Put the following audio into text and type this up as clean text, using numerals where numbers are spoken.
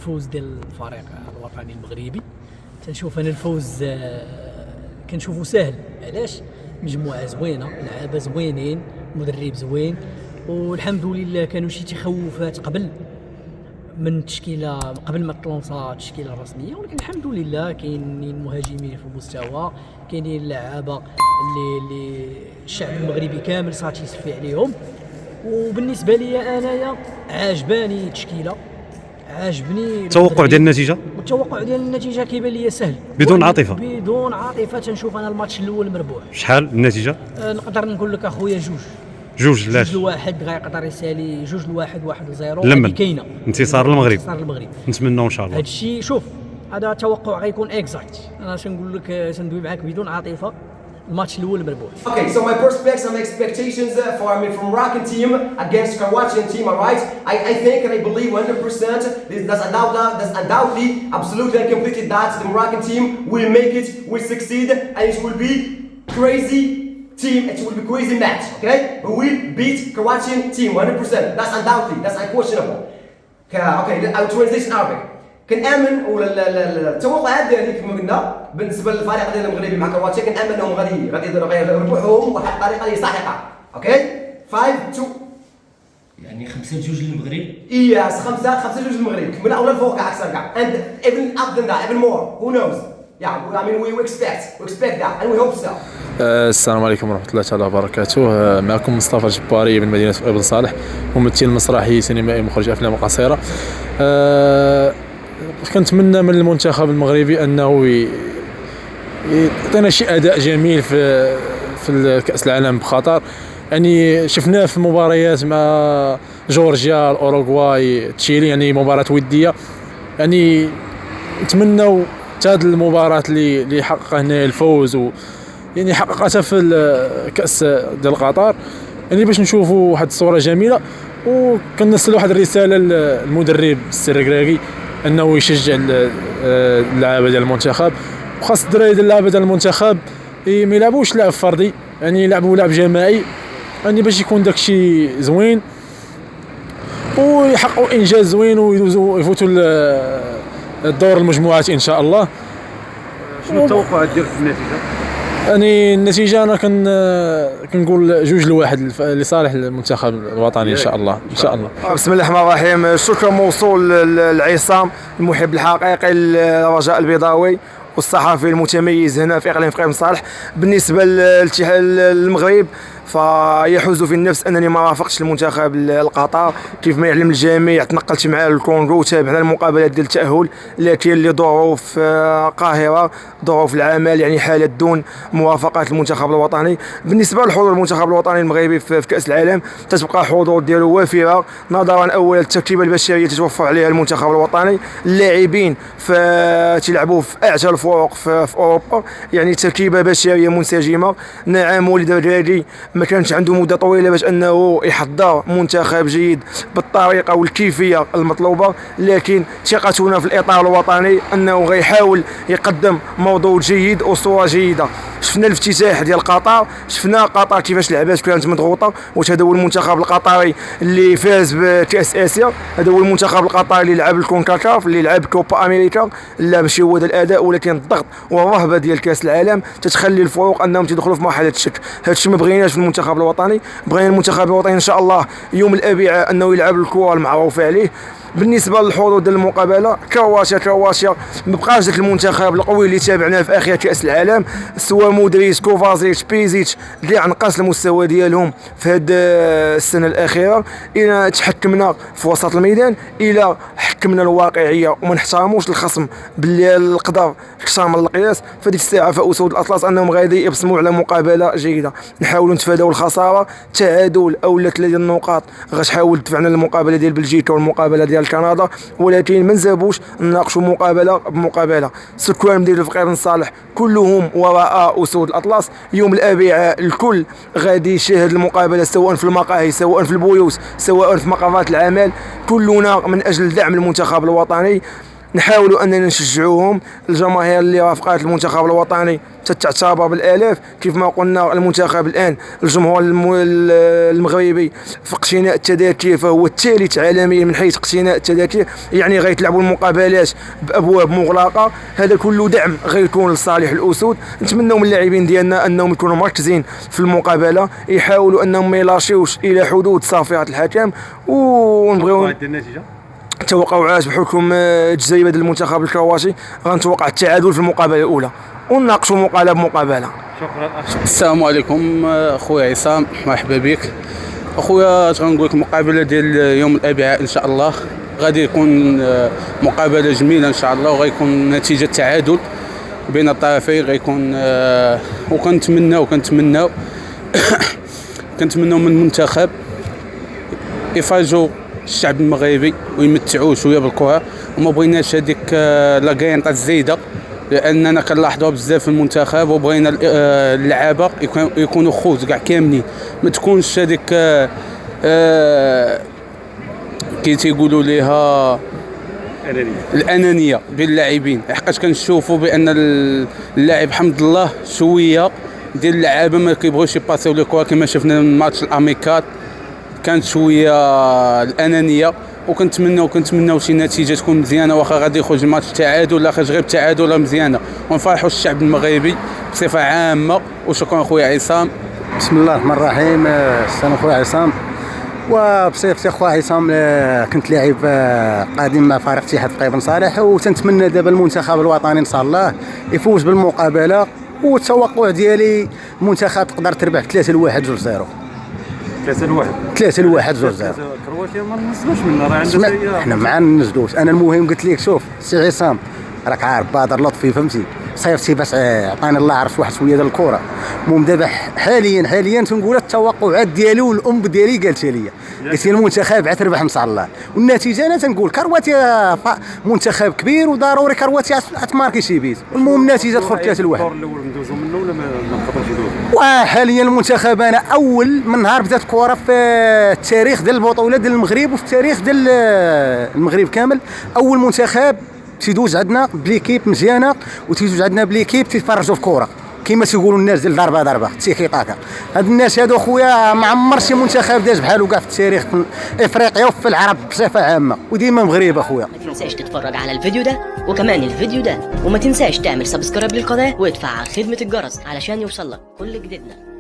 الفوز ديال الفريق الوطني المغربي. تنشوف انا الفوز كنشوفه سهل. علاش؟ مجموعه زوينه، لعابه زوينين، مدرب زوين، والحمد لله كانوا شي تخوفات قبل من التشكيله، قبل ما تلونصا التشكيله الرسميه، ولكن الحمد لله كاينين مهاجمين في المستوى، كاينين لعابه اللي الشعب المغربي كامل ساتيسفي عليهم. وبالنسبه لي انايا عجباني التشكيله، عجبني التوقع ديال النتيجه. التوقع ديال النتيجه كيبان لي سهل بدون عاطفه. بدون عاطفه تنشوف انا الماتش الاول مربوح. شحال النتيجه؟ نقدر نقول لك اخويا جوج لاش 2-1 غيقدر يسالي 2-1 1-0 لمن كاينه انتصار المغرب. انتصار المغرب نتمنوا ان شاء الله. هذا الشيء شوف هذا توقع غيكون اكزاكت. انا شنقول لك سندوي معاك بدون عاطفه الماتش الاول مربوح. Okay, so my perspectives and expectations from Moroccan team against Croatian team, alright? I think and I believe 100% that's undoubtedly, absolutely and completely that the Moroccan team will make it, will succeed, and it will be crazy team, it will be crazy match, okay? We will beat Croatian team 100%, that's undoubtedly, that's unquestionable. Okay, I'll translate in Arabic. كنآمن ولا التوقعات ديالي كما قلنا بالنسبه للفريق ديال المغربي مع كرواتيا، كنآمن انهم غادي يربحوهم بواحد الطريقه اللي صحيحه. اوكي 5-2 يعني 5-2 للمغرب. يس 5-2 للمغرب كملنا اولا الفوق كاع اكثر كاع and even up than that even more who knows yeah I mean we expect that and we hope so. السلام عليكم ورحمة الله تعالى وبركاته. معكم مصطفى الجباري من مدينة ابن صالح، ممثل مسرحي سينمائي مخرج أفلام قصيرة. كنتمنى من المنتخب المغربي أنه يعطينا شي أداء جميل في كأس العالم بخطر. يعني شفناه في مباريات مع جورجيا، الأوروغواي، تشيلي، يعني مباراة ودية. يعني نتمنوا هذه المباراة اللي حقق هنا الفوز يعني حققتها في كأس ديال قطر، يعني باش نشوفوا واحد الصورة جميلة. وكنرسل واحد الرسالة للمدرب السرقراقي انه يشجع اللعابة ديال المنتخب، وخاص الدراري ديال اللعابة ديال المنتخب ما يلعبوش لعب فردي، يعني يلعبوا لعب جماعي، يعني باش يكون داكشي زوين ويحققوا انجاز زوين ويفوتوا الدور المجموعات ان شاء الله. شنو التوقعات ديالك في النتيجه؟ يعني النتيجه انا كنقول 2-1 لصالح المنتخب الوطني ان شاء الله. ان شاء الله. بسم الله الرحمن الرحيم. الشكر موصول لعصام المحب الحقيقي لرجاء البيضاوي والصحفي المتميز هنا في اقليم فقير بن صالح. بالنسبه للمغرب فيحوز في النفس انني ما وافقتش المنتخب القطر، كيف ما يعلم الجميع تنقلت معاه للكونغو وتابعنا المقابلات ديال التاهل، لكن لظروف قاهره، ظروف العمل، يعني حالة دون موافقه المنتخب الوطني. بالنسبه لحضور المنتخب الوطني المغربي في كاس العالم تتبقى حضور ديالو وافره، نظرا اولا التركيبه البشريه تتوفر عليها المنتخب الوطني، اللاعبين تيلعبوا في اعتى الفرق في اوروبا، يعني تركيبه بشريه منسجمه. نعم وليد الركراكي ما كانش عنده مده طويله باش انه يحضر منتخب جيد بالطريقه والكيفيه المطلوبه، لكن ثقتنا في الاطار الوطني انه غيحاول يقدم موضوع جيد وصوره جيده. شفنا الافتتاح ديال قطر، شفنا قطر كيفاش لعبات كانت مضغوطه، واش هذا هو المنتخب القطري اللي فاز بكاس اسيا؟ هذا هو المنتخب القطري اللي لعب الكونكاكاف، اللي لعب كوبا امريكا؟ لا ماشي هو هذا الاداء، ولكن الضغط والرهبه ديال كاس العالم تتخلي الفروق انهم تدخلوا في مرحله الشك. هذا الشيء ما بغيناش في المنتخب الوطني. بغينا المنتخب الوطني ان شاء الله يوم الاربعاء انه يلعب الكره المعروفه عليه. بالنسبه للحضور ديال المقابله، كرواتيا ما بقاش ذاك المنتخب القوي اللي تابعناه في اخر كاس العالم، سواء مودريتش، كوفازيتش، بيزيتش، اللي عنقص المستوى ديالهم في هذه السنه الاخيره. الى تحكمنا في وسط الميدان، الى حكمنا الواقعيه وما نحترموش الخصم باللي القدر كثر من القياس، فهذيك الساعه فاسود الاطلس انهم غادي يبصموا على مقابله جيده. نحاولوا نتفاداو الخساره، تعادل او 3 النقاط غتحاول تدفعنا للمقابله ديال بلجيكا والمقابله ديال كندا، ولكن ما نزابوش نناقشوا مقابله بمقابله. سكان مدينه فقير بن صالح كلهم وراء اسود الاطلس. يوم الاربعاء الكل غادي يشاهد المقابله، سواء في المقاهي، سواء في البيوت، سواء في مقرات العمل، كلنا من اجل دعم المنتخب الوطني. نحاولوا اننا نشجعوهم. الجماهير اللي وافقت المنتخب الوطني تعتبر بالالاف. كيف ما قلنا المنتخب الان الجمهور المغربي في اقتناء التذاكر فهو الثالث عالميا من حيث اقتناء التذاكر، يعني غيتلعبوا المقابلات بابواب مغلقه. هذا كله دعم غيكون لصالح الاسود. نتمنوا من اللاعبين ديالنا انهم يكونوا مركزين في المقابله، يحاولوا انهم ما يلاشيوش الى حدود صافره الحكم، ونبغيو النتيجه توقعات بحكم تجربه المنتخب الكرواتي. غنتوقع التعادل في المقابله الاولى ونناقشوا مقابله بمقابله. شكرا. السلام عليكم اخويا عصام، مرحبا بك اخويا. اش غنقول لك، المقابله ديال يوم الاربعاء ان شاء الله غادي يكون مقابله جميله ان شاء الله، وغيكون نتيجه تعادل بين الطرفين. غيكون وكنتمناو كنتمناو من المنتخب يفرجوا الشعب المغربي ويمتعوه شويه بالكره، وما بغيناش هذيك لاكاينطه الزايده، لاننا كنلاحظوها بزاف في المنتخب، وبغينا اللعابه يكونوا خوت كاع كاملين، ما تكونش هذيك كي تيقولوا ليها الانانيه بين اللاعبين. حقاش كنشوفوا بان اللاعب حمد الله شويه ديال اللعابه ما كيبغيوش يباسيو لي كره، كما شفنا من ماتش الاميكات كانت شويه الانانيه. وكنتمناو شي نتيجه تكون مزيانه، واخا غادي يخرج الماتش تعادل ولا خرج غير بتعادل مزيانه، ونفرحوا الشعب المغربي بصفه عامه. وشكرا خويا عصام. بسم الله الرحمن الرحيم. السلام خويا عصام. وبصفتي خويا عصام كنت لاعب قديم مع فريق اتحاد فقيه بن صالح، وتنتمنى دابا المنتخب الوطني ان شاء الله يفوز بالمقابله. والتوقع ديالي المنتخب تقدر تربح 3-1 2-0. 3-1 2-0. كرواتيا ما ننزلوش منها، راه عندنا احنا ما ننزلوش. انا المهم قلت لك شوف سي عصام، راك عارف بدر لطفي فهمتي، صيفطي باش عطاني الله عرف واحد شويه ديال الكره. المهم دابا حاليا تنقول التوقعات ديالي والام ديالي قالت لي قالت لي المنتخب عتربح ان شاء الله. والنتيجه انا تنقول كرواتيا منتخب كبير وضروري كرواتيا تماركي شي بيت. المهم النتيجه تخرج 3-1. الدور الاول ندوزو منه ولا ما نقدروش ندوزو؟ وحاليا المنتخب انا اول من نهار بدات الكره في التاريخ ديال البطوله ديال المغرب وفي التاريخ ديال المغرب كامل، اول منتخب تيدوز عندنا بليكيب مزيانه وتيدوز عندنا بليكيب تيفرجوا في الكره كما تيقولوا الناس ديال ضربه تيكي طاكا. هاد الناس هادو خويا ما عمر شي منتخب داز بحالو كاع في التاريخ في افريقيا وفي العرب بصفه عامه، وديما مغرب اخويا. ما تنساش تتفرج على الفيديو ده وكمان الفيديو ده، وما تنساش تعمل سبسكرايب للقناه وتفعل خدمه الجرس علشان يوصلك كل جديدنا.